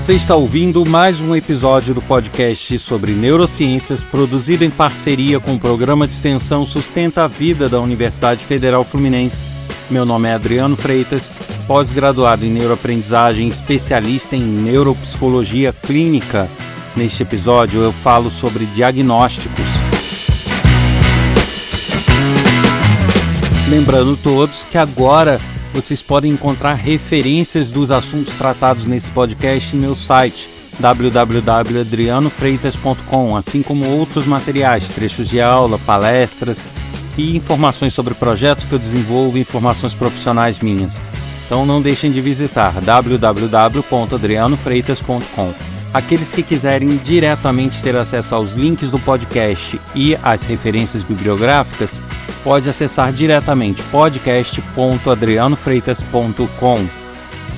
Você está ouvindo mais um episódio do podcast sobre neurociências, produzido em parceria com o programa de extensão Sustenta a Vida da Universidade Federal Fluminense. Meu nome é Adriano Freitas, pós-graduado em neuroaprendizagem, especialista em neuropsicologia clínica. Neste episódio eu falo sobre diagnósticos. Lembrando todos que agora vocês podem encontrar referências dos assuntos tratados nesse podcast em meu site www.adrianofreitas.com, assim como outros materiais, trechos de aula, palestras e informações sobre projetos que eu desenvolvo e informações profissionais minhas. Então não deixem de visitar www.adrianofreitas.com. Aqueles que quiserem diretamente ter acesso aos links do podcast e às referências bibliográficas, pode acessar diretamente podcast.adrianofreitas.com.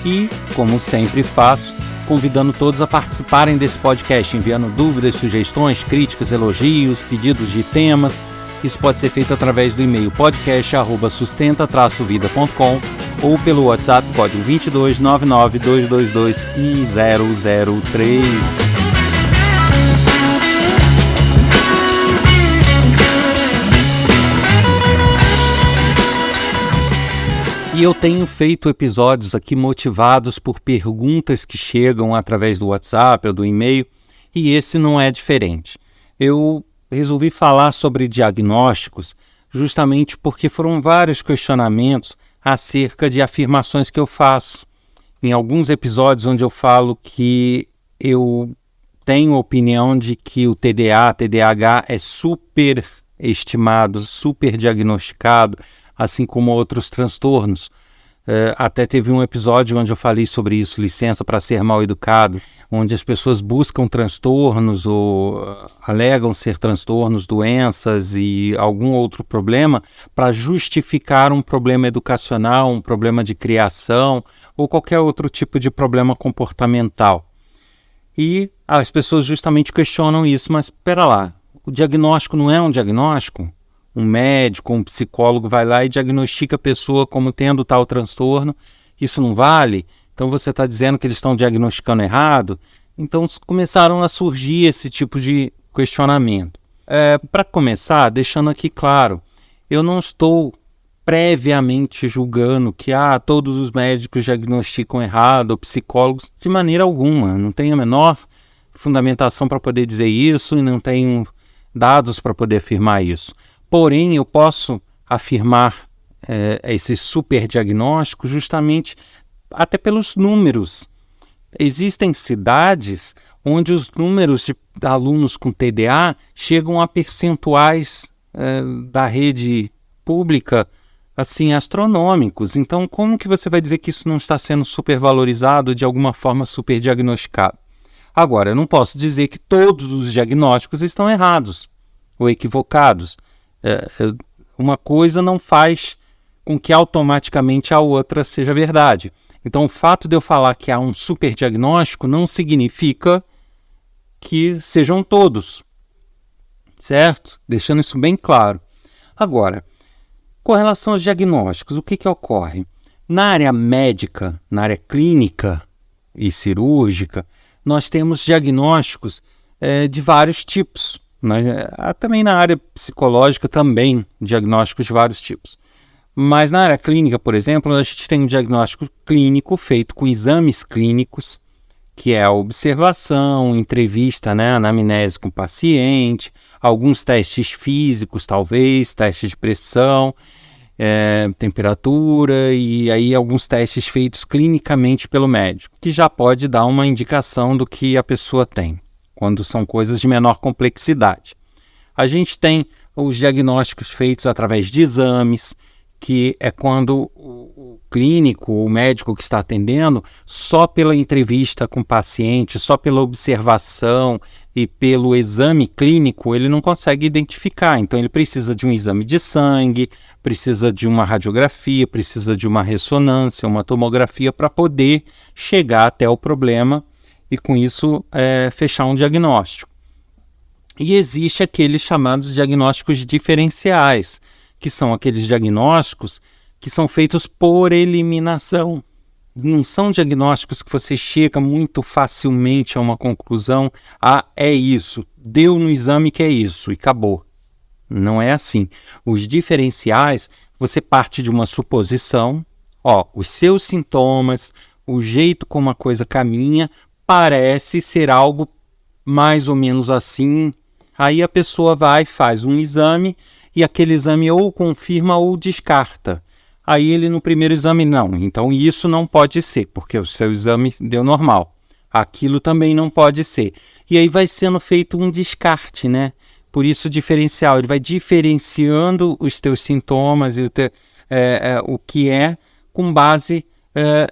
E, como sempre faço, convidando todos a participarem desse podcast, enviando dúvidas, sugestões, críticas, elogios, pedidos de temas. Isso pode ser feito através do e-mail podcast@sustenta-vida.com ou pelo WhatsApp, código 22 99 222 1003. E eu tenho feito episódios aqui motivados por perguntas que chegam através do WhatsApp ou do e-mail, e esse não é diferente. Eu resolvi falar sobre diagnósticos justamente porque foram vários questionamentos acerca de afirmações que eu faço. Em alguns episódios onde eu falo que eu tenho a opinião de que o TDAH é superestimado, superdiagnosticado, assim como outros transtornos. Até teve um episódio onde eu falei sobre isso, licença para ser mal educado, onde as pessoas buscam transtornos ou alegam ser transtornos, doenças e algum outro problema para justificar um problema educacional, um problema de criação ou qualquer outro tipo de problema comportamental. E as pessoas justamente questionam isso, mas espera lá, o diagnóstico não é um diagnóstico? Um médico, um psicólogo vai lá e diagnostica a pessoa como tendo tal transtorno, isso não vale? Então você está dizendo que eles estão diagnosticando errado? Então começaram a surgir esse tipo de questionamento. Para começar, deixando aqui claro, eu não estou previamente julgando que todos os médicos diagnosticam errado, ou psicólogos, de maneira alguma. Não tenho a menor fundamentação para poder dizer isso e não tenho dados para poder afirmar isso. Porém, eu posso afirmar esse superdiagnóstico justamente até pelos números. Existem cidades onde os números de alunos com TDA chegam a percentuais da rede pública assim, astronômicos. Então, como que você vai dizer que isso não está sendo supervalorizado, de alguma forma superdiagnosticado? Agora, eu não posso dizer que todos os diagnósticos estão errados ou equivocados. Uma coisa não faz com que automaticamente a outra seja verdade. Então, o fato de eu falar que há um superdiagnóstico não significa que sejam todos, certo? Deixando isso bem claro. Agora, com relação aos diagnósticos, o que ocorre? Na área médica, na área clínica e cirúrgica, nós temos diagnósticos de vários tipos. Também na área psicológica, também diagnósticos de vários tipos. Mas na área clínica, por exemplo, a gente tem um diagnóstico clínico feito com exames clínicos, que é a observação, entrevista, anamnese com o paciente, alguns testes físicos, talvez, testes de pressão, temperatura e aí alguns testes feitos clinicamente pelo médico, que já pode dar uma indicação do que a pessoa tem, quando são coisas de menor complexidade. A gente tem os diagnósticos feitos através de exames, que é quando o clínico, o médico que está atendendo, só pela entrevista com o paciente, só pela observação e pelo exame clínico, ele não consegue identificar. Então ele precisa de um exame de sangue, precisa de uma radiografia, precisa de uma ressonância, uma tomografia para poder chegar até o problema e com isso fechar um diagnóstico. E existe aqueles chamados diagnósticos diferenciais, que são aqueles diagnósticos que são feitos por eliminação. Não são diagnósticos que você chega muito facilmente a uma conclusão, é isso, deu no exame que é isso e acabou. Não é assim. Os diferenciais, você parte de uma suposição, os seus sintomas, o jeito como a coisa caminha, parece ser algo mais ou menos assim. Aí a pessoa vai, faz um exame e aquele exame ou confirma ou descarta. Aí ele no primeiro exame, não, então isso não pode ser, porque o seu exame deu normal. Aquilo também não pode ser. E aí vai sendo feito um descarte, né? Por isso diferencial, ele vai diferenciando os teus sintomas e o que é com base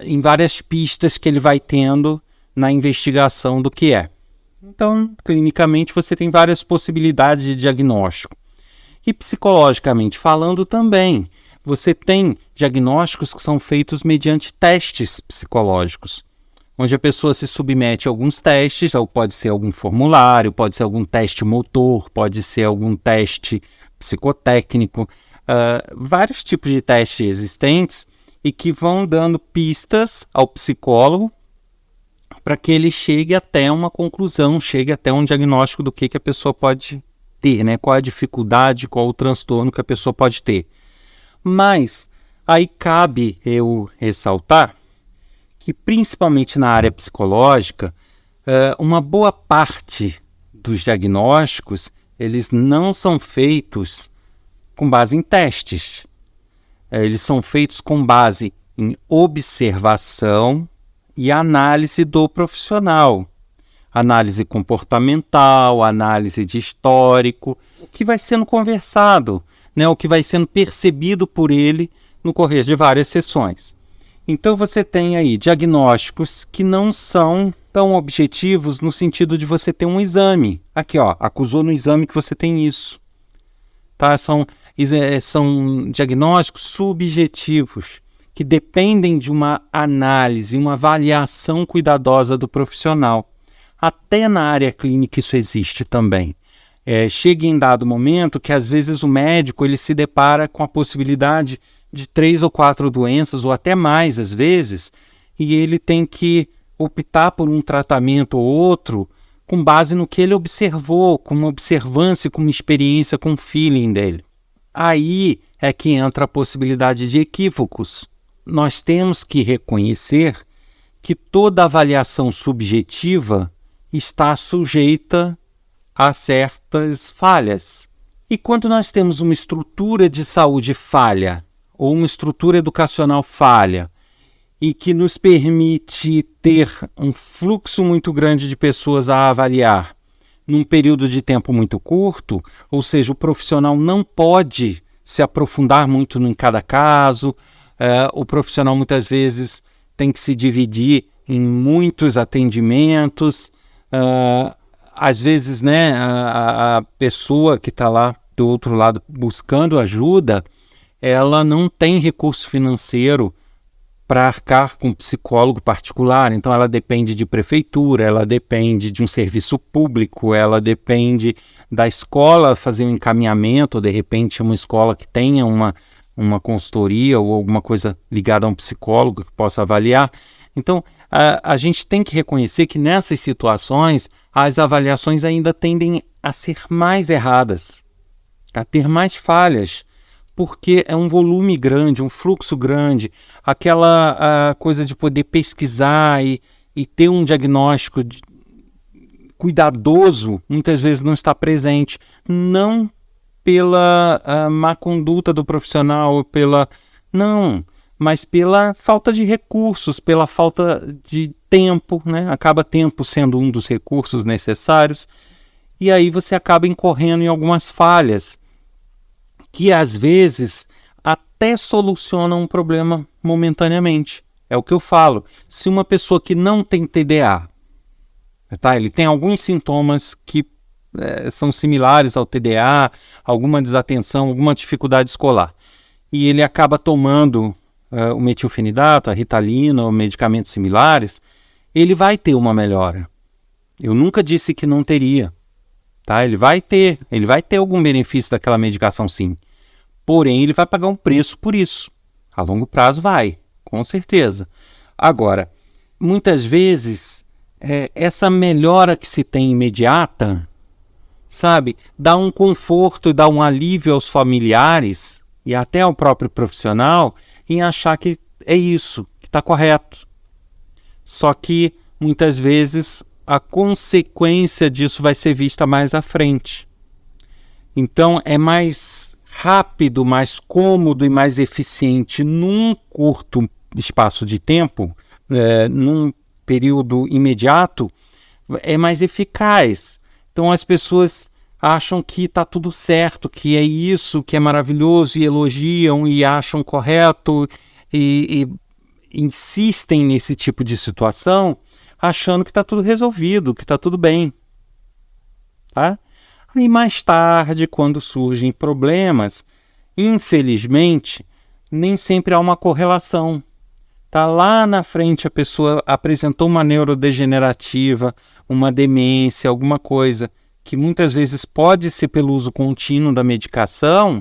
em várias pistas que ele vai tendo na investigação do que é. Então, clinicamente, você tem várias possibilidades de diagnóstico. E psicologicamente falando também, você tem diagnósticos que são feitos mediante testes psicológicos, onde a pessoa se submete a alguns testes, ou pode ser algum formulário, pode ser algum teste motor, pode ser algum teste psicotécnico, vários tipos de testes existentes e que vão dando pistas ao psicólogo para que ele chegue até uma conclusão, chegue até um diagnóstico do que a pessoa pode ter, né? Qual a dificuldade, qual o transtorno que a pessoa pode ter. Mas aí cabe eu ressaltar que, principalmente na área psicológica, uma boa parte dos diagnósticos, eles não são feitos com base em testes. Eles são feitos com base em observação e análise do profissional. Análise comportamental, análise de histórico, o que vai sendo conversado, né, o que vai sendo percebido por ele no correr de várias sessões. Então você tem aí diagnósticos que não são tão objetivos no sentido de você ter um exame. Aqui, acusou no exame que você tem isso. Tá? São diagnósticos subjetivos, que dependem de uma análise, uma avaliação cuidadosa do profissional. Até na área clínica isso existe também. Chega em dado momento que às vezes o médico ele se depara com a possibilidade de 3 ou 4 doenças, ou até mais às vezes, e ele tem que optar por um tratamento ou outro com base no que ele observou, com uma observância, com uma experiência, com um feeling dele. Aí é que entra a possibilidade de equívocos. Nós temos que reconhecer que toda avaliação subjetiva está sujeita a certas falhas. E quando nós temos uma estrutura de saúde falha, ou uma estrutura educacional falha, e que nos permite ter um fluxo muito grande de pessoas a avaliar num período de tempo muito curto, ou seja, o profissional não pode se aprofundar muito em cada caso, o profissional muitas vezes tem que se dividir em muitos atendimentos, às vezes, né, a pessoa que está lá do outro lado buscando ajuda, ela não tem recurso financeiro para arcar com um psicólogo particular, então ela depende de prefeitura, ela depende de um serviço público, ela depende da escola fazer um encaminhamento, ou de repente uma escola que tenha uma consultoria ou alguma coisa ligada a um psicólogo que possa avaliar. Então, a gente tem que reconhecer que nessas situações as avaliações ainda tendem a ser mais erradas, a ter mais falhas, porque é um volume grande, um fluxo grande, aquela coisa de poder pesquisar e ter um diagnóstico cuidadoso, muitas vezes não está presente, não pela má conduta do profissional, mas pela falta de recursos, pela falta de tempo, né? Acaba tempo sendo um dos recursos necessários, e aí você acaba incorrendo em algumas falhas, que às vezes até solucionam um problema momentaneamente. É o que eu falo. Se uma pessoa que não tem TDA, ele tem alguns sintomas que são similares ao TDA, alguma desatenção, alguma dificuldade escolar, e ele acaba tomando o metilfenidato, a Ritalina ou medicamentos similares, ele vai ter uma melhora. Eu nunca disse que não teria. Tá? Ele vai ter algum benefício daquela medicação, sim. Porém, ele vai pagar um preço por isso. A longo prazo vai, com certeza. Agora, muitas vezes, essa melhora que se tem imediata, sabe, dá um conforto, dá um alívio aos familiares e até ao próprio profissional em achar que é isso, que está correto. Só que, muitas vezes, a consequência disso vai ser vista mais à frente. Então, é mais rápido, mais cômodo e mais eficiente num curto espaço de tempo, num período imediato, é mais eficaz. Então, as pessoas acham que está tudo certo, que é isso, que é maravilhoso, e elogiam e acham correto, e insistem nesse tipo de situação, achando que está tudo resolvido, que está tudo bem. Tá? E mais tarde, quando surgem problemas, infelizmente, nem sempre há uma correlação. Tá lá na frente, a pessoa apresentou uma neurodegenerativa, uma demência, alguma coisa que muitas vezes pode ser pelo uso contínuo da medicação,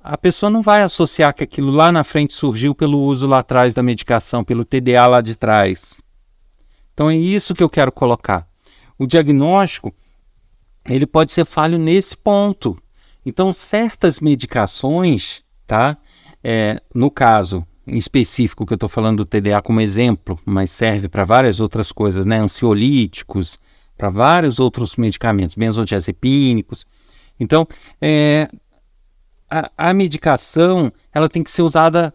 a pessoa não vai associar que aquilo lá na frente surgiu pelo uso lá atrás da medicação, pelo TDA lá de trás. Então é isso que eu quero colocar. O diagnóstico, ele pode ser falho nesse ponto. Então, certas medicações, tá? No caso em específico que eu estou falando do TDA como exemplo, mas serve para várias outras coisas, né? Ansiolíticos, para vários outros medicamentos, benzodiazepínicos. Então, a medicação ela tem que ser usada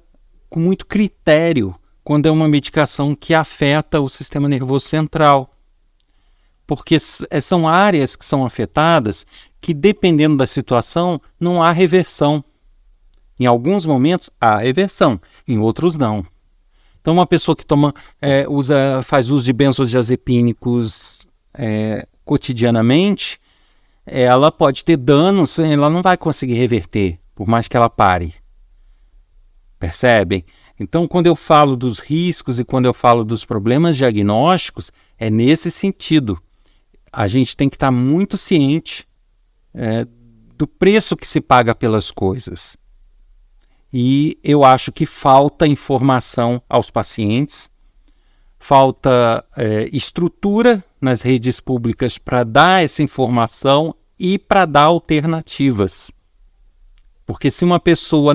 com muito critério quando é uma medicação que afeta o sistema nervoso central. Porque são áreas que são afetadas que, dependendo da situação, não há reversão. Em alguns momentos há reversão, em outros não. Então, uma pessoa que faz uso de benzodiazepínicos cotidianamente, ela pode ter danos, ela não vai conseguir reverter, por mais que ela pare. Percebem? Então, quando eu falo dos riscos e quando eu falo dos problemas diagnósticos, é nesse sentido. A gente tem que estar muito ciente do preço que se paga pelas coisas. E eu acho que falta informação aos pacientes, falta estrutura nas redes públicas para dar essa informação e para dar alternativas. Porque se uma pessoa,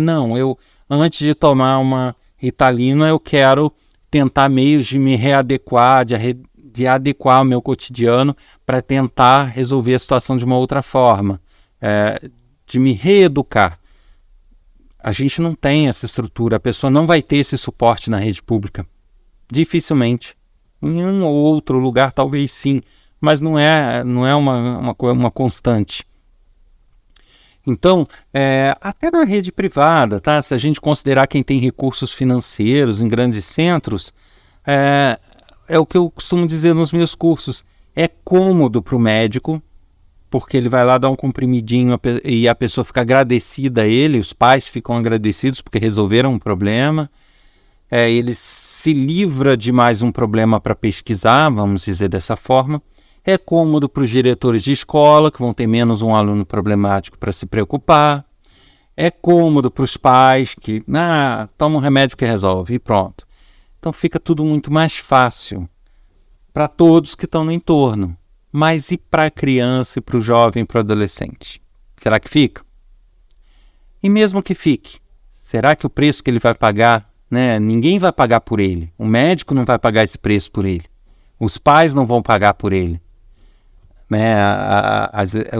antes de tomar uma Ritalina, eu quero tentar meios de me readequar, de adequar o meu cotidiano para tentar resolver a situação de uma outra forma, de me reeducar. A gente não tem essa estrutura, a pessoa não vai ter esse suporte na rede pública. Dificilmente. Em um ou outro lugar talvez sim, mas não é uma constante. Então, até na rede privada, tá? Se a gente considerar quem tem recursos financeiros em grandes centros, é o que eu costumo dizer nos meus cursos. É cômodo para o médico, porque ele vai lá dar um comprimidinho e a pessoa fica agradecida a ele, os pais ficam agradecidos porque resolveram um problema. Ele se livra de mais um problema para pesquisar, vamos dizer dessa forma. É cômodo para os diretores de escola, que vão ter menos um aluno problemático para se preocupar. É cômodo para os pais, que toma um remédio que resolve e pronto. Então fica tudo muito mais fácil para todos que estão no entorno. Mas e para a criança, e para o jovem, e para o adolescente? Será que fica? E mesmo que fique, será que o preço que ele vai pagar, ninguém vai pagar por ele? O médico não vai pagar esse preço por ele. Os pais não vão pagar por ele.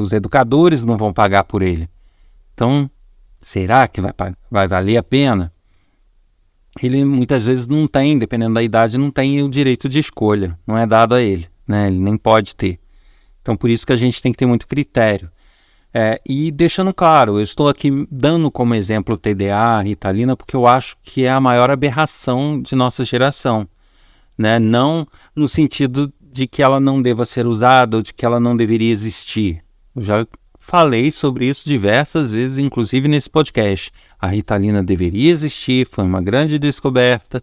Os educadores não vão pagar por ele. Então, será que vai valer a pena? Ele muitas vezes não tem, dependendo da idade, não tem o direito de escolha. Não é dado a ele. Ele nem pode ter. Então, por isso que a gente tem que ter muito critério. E deixando claro, eu estou aqui dando como exemplo o TDA, a Ritalina, porque eu acho que é a maior aberração de nossa geração. Não no sentido de que ela não deva ser usada ou de que ela não deveria existir. Eu já falei sobre isso diversas vezes, inclusive nesse podcast. A Ritalina deveria existir, foi uma grande descoberta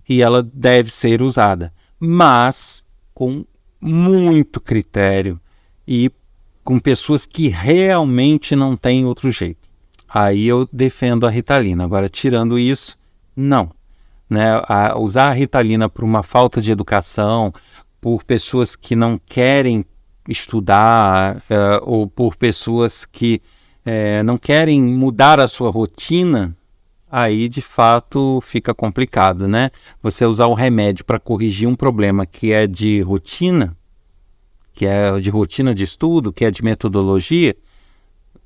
e ela deve ser usada. Mas com muito critério e com pessoas que realmente não têm outro jeito. Aí eu defendo a Ritalina. Agora, tirando isso, não. né? Usar a Ritalina por uma falta de educação, por pessoas que não querem estudar, ou por pessoas que não querem mudar a sua rotina, aí de fato fica complicado, né? Você usar o remédio para corrigir um problema que é de rotina, de estudo, que é de metodologia,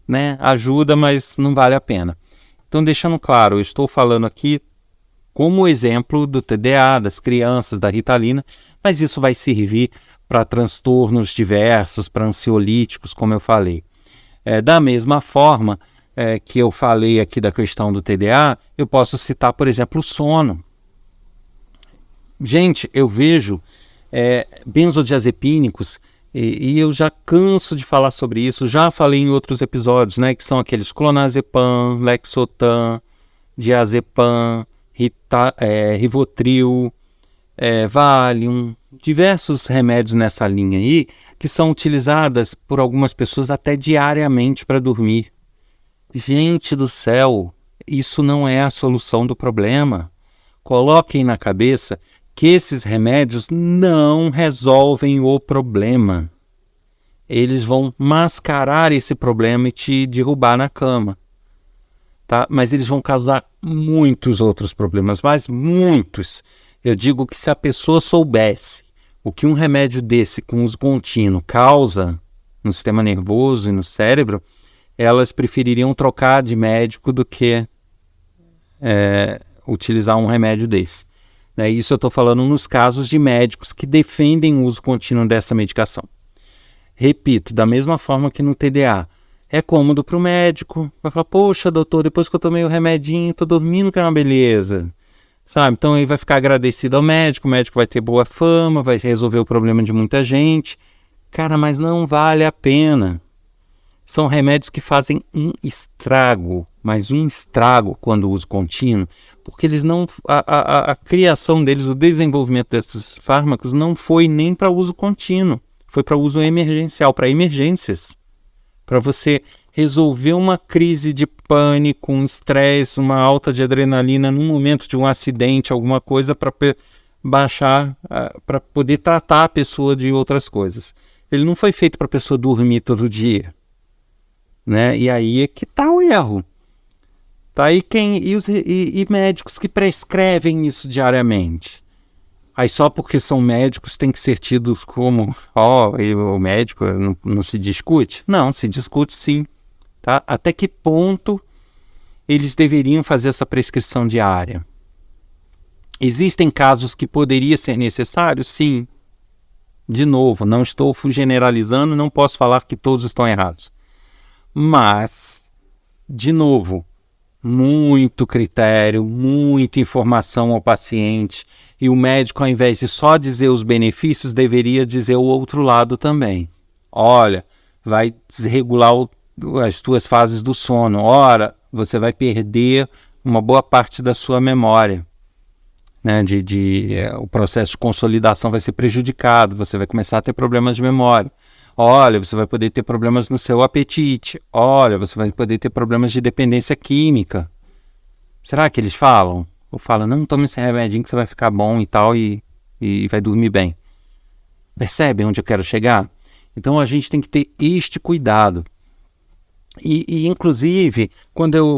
né? Ajuda, mas não vale a pena. Então, deixando claro, eu estou falando aqui como exemplo do TDA, das crianças, da Ritalina, mas isso vai servir para transtornos diversos, para ansiolíticos, como eu falei. Da mesma forma que eu falei aqui da questão do TDA, eu posso citar, por exemplo, o sono. Gente, eu vejo benzodiazepínicos, e eu já canso de falar sobre isso, já falei em outros episódios, né, que são aqueles clonazepam, lexotan, diazepam, Rivotril, Valium, diversos remédios nessa linha aí, que são utilizadas por algumas pessoas até diariamente para dormir. Gente do céu, isso não é a solução do problema. Coloquem na cabeça que esses remédios não resolvem o problema. Eles vão mascarar esse problema e te derrubar na cama. Tá? Mas eles vão causar muitos outros problemas, mas muitos. Eu digo que se a pessoa soubesse o que um remédio desse com uso contínuo causa no sistema nervoso e no cérebro, elas prefeririam trocar de médico do que utilizar um remédio desse. Isso eu estou falando nos casos de médicos que defendem o uso contínuo dessa medicação. Repito, da mesma forma que no TDA, é cômodo para o médico, vai falar, poxa doutor, depois que eu tomei o remedinho, estou dormindo, que é uma beleza. Sabe? Então ele vai ficar agradecido ao médico, o médico vai ter boa fama, vai resolver o problema de muita gente. Cara, mas não vale a pena. São remédios que fazem um estrago, mas um estrago quando uso contínuo, porque eles não, a criação deles, o desenvolvimento desses fármacos não foi nem para uso contínuo, foi para uso emergencial, para emergências, para você resolver uma crise de pânico, um estresse, uma alta de adrenalina num momento de um acidente, alguma coisa para baixar, para poder tratar a pessoa de outras coisas. Ele não foi feito para a pessoa dormir todo dia. Né? E aí é que está o erro. Tá aí e médicos que prescrevem isso diariamente. Aí só porque são médicos tem que ser tidos como o médico não se discute? Não, se discute sim. Tá? Até que ponto eles deveriam fazer essa prescrição diária? Existem casos que poderia ser necessário? Sim. De novo, não estou generalizando, não posso falar que todos estão errados. Mas, de novo, muito critério, muita informação ao paciente, e o médico, ao invés de só dizer os benefícios, deveria dizer o outro lado também. Olha, vai desregular as tuas fases do sono. Ora, você vai perder uma boa parte da sua memória. Né? O processo de consolidação vai ser prejudicado, você vai começar a ter problemas de memória. Olha, você vai poder ter problemas no seu apetite. Olha, você vai poder ter problemas de dependência química. Será que eles falam? Ou falam, não, tome esse remedinho que você vai ficar bom e tal e vai dormir bem. Percebe onde eu quero chegar? Então a gente tem que ter este cuidado. E inclusive,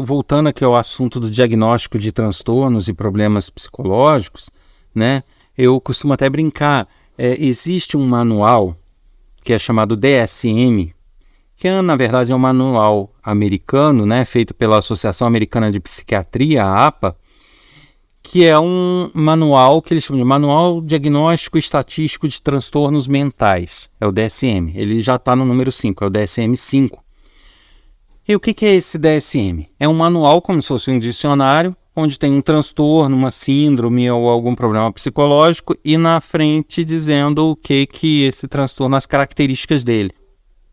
voltando aqui ao assunto do diagnóstico de transtornos e problemas psicológicos, né, eu costumo até brincar. Existe um manual que é chamado DSM, que na verdade é um manual americano, né, feito pela Associação Americana de Psiquiatria, a APA, que é um manual que eles chamam de Manual Diagnóstico Estatístico de Transtornos Mentais, é o DSM. Ele já está no número 5, é o DSM-5. E o que é esse DSM? É um manual como se fosse um dicionário, onde tem um transtorno, uma síndrome ou algum problema psicológico e na frente dizendo o que esse transtorno, as características dele,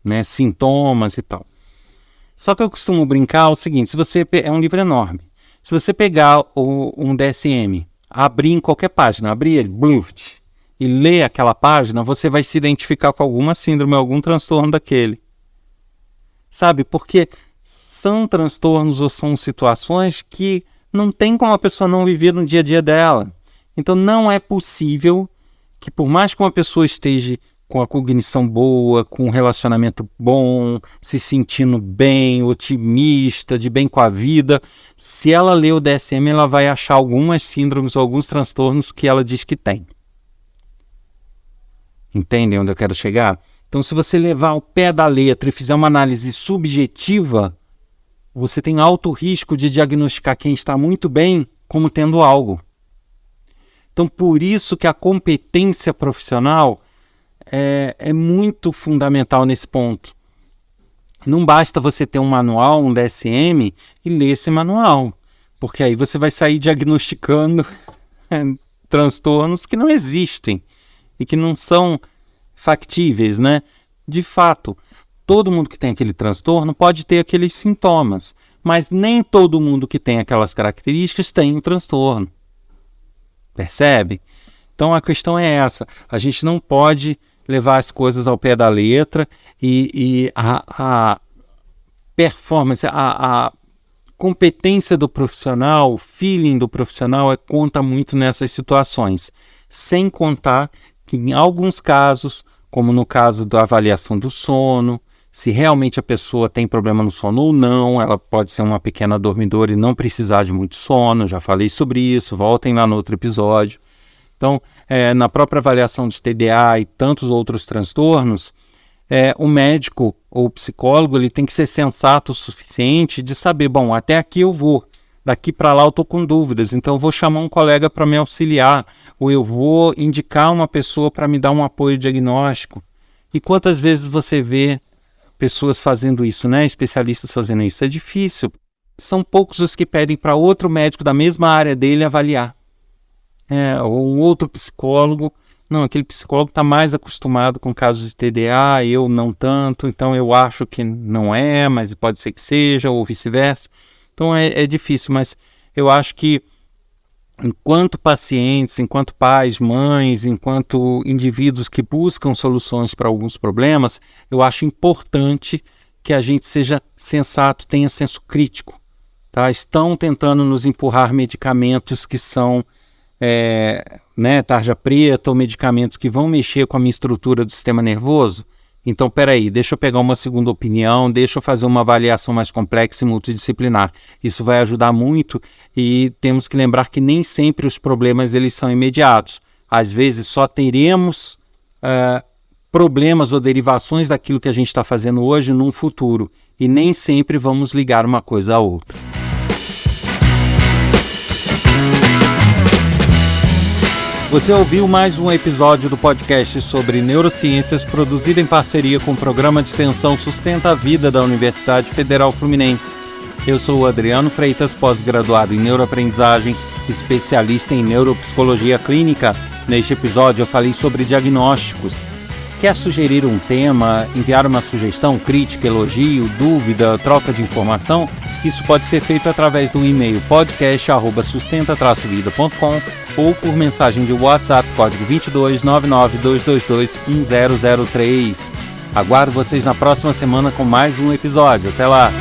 né, sintomas e tal. Só que eu costumo brincar o seguinte, é um livro enorme, se você pegar um DSM, abrir em qualquer página, abrir ele, bluft, e ler aquela página, você vai se identificar com alguma síndrome, algum transtorno daquele. Sabe, porque são transtornos ou são situações que não tem como a pessoa não viver no dia a dia dela. Então não é possível que, por mais que uma pessoa esteja com a cognição boa, com um relacionamento bom, se sentindo bem, otimista, de bem com a vida, se ela ler o DSM, ela vai achar algumas síndromes, alguns transtornos que ela diz que tem. Entendem onde eu quero chegar? Então, se você levar ao pé da letra e fizer uma análise subjetiva, você tem alto risco de diagnosticar quem está muito bem como tendo algo. Então, por isso que a competência profissional é muito fundamental nesse ponto. Não basta você ter um manual, um DSM, e ler esse manual, porque aí você vai sair diagnosticando transtornos que não existem e que não são factíveis, né? De fato, todo mundo que tem aquele transtorno pode ter aqueles sintomas, mas nem todo mundo que tem aquelas características tem um transtorno. Percebe? Então a questão é essa. A gente não pode levar as coisas ao pé da letra e a performance, a competência do profissional, o feeling do profissional conta muito nessas situações. Sem contar que em alguns casos, como no caso da avaliação do sono, se realmente a pessoa tem problema no sono ou não, ela pode ser uma pequena dormidora e não precisar de muito sono, já falei sobre isso, voltem lá no outro episódio. Então, na própria avaliação de TDA e tantos outros transtornos, o médico ou o psicólogo ele tem que ser sensato o suficiente de saber, bom, até aqui eu vou, daqui para lá eu estou com dúvidas, então eu vou chamar um colega para me auxiliar, ou eu vou indicar uma pessoa para me dar um apoio diagnóstico. E quantas vezes você vê pessoas fazendo isso, né? Especialistas fazendo isso? É difícil. São poucos os que pedem para outro médico da mesma área dele avaliar. Ou um outro psicólogo. Não, aquele psicólogo está mais acostumado com casos de TDA, eu não tanto, então eu acho que não é, mas pode ser que seja, ou vice-versa. Então é difícil, mas eu acho que enquanto pacientes, enquanto pais, mães, enquanto indivíduos que buscam soluções para alguns problemas, eu acho importante que a gente seja sensato, tenha senso crítico. Tá? Estão tentando nos empurrar medicamentos que são tarja preta ou medicamentos que vão mexer com a minha estrutura do sistema nervoso. Então, peraí, deixa eu pegar uma segunda opinião, deixa eu fazer uma avaliação mais complexa e multidisciplinar. Isso vai ajudar muito e temos que lembrar que nem sempre os problemas eles são imediatos. Às vezes só teremos problemas ou derivações daquilo que a gente está fazendo hoje num futuro e nem sempre vamos ligar uma coisa à outra. Você ouviu mais um episódio do podcast sobre neurociências produzido em parceria com o programa de extensão Sustenta a Vida da Universidade Federal Fluminense. Eu sou o Adriano Freitas, pós-graduado em neuroaprendizagem, especialista em neuropsicologia clínica. Neste episódio eu falei sobre diagnósticos. Quer sugerir um tema, enviar uma sugestão, crítica, elogio, dúvida, troca de informação? Isso pode ser feito através do e-mail podcast@sustenta-vida.com ou por mensagem de WhatsApp, código 22 99 222 1003. Aguardo vocês na próxima semana com mais um episódio. Até lá!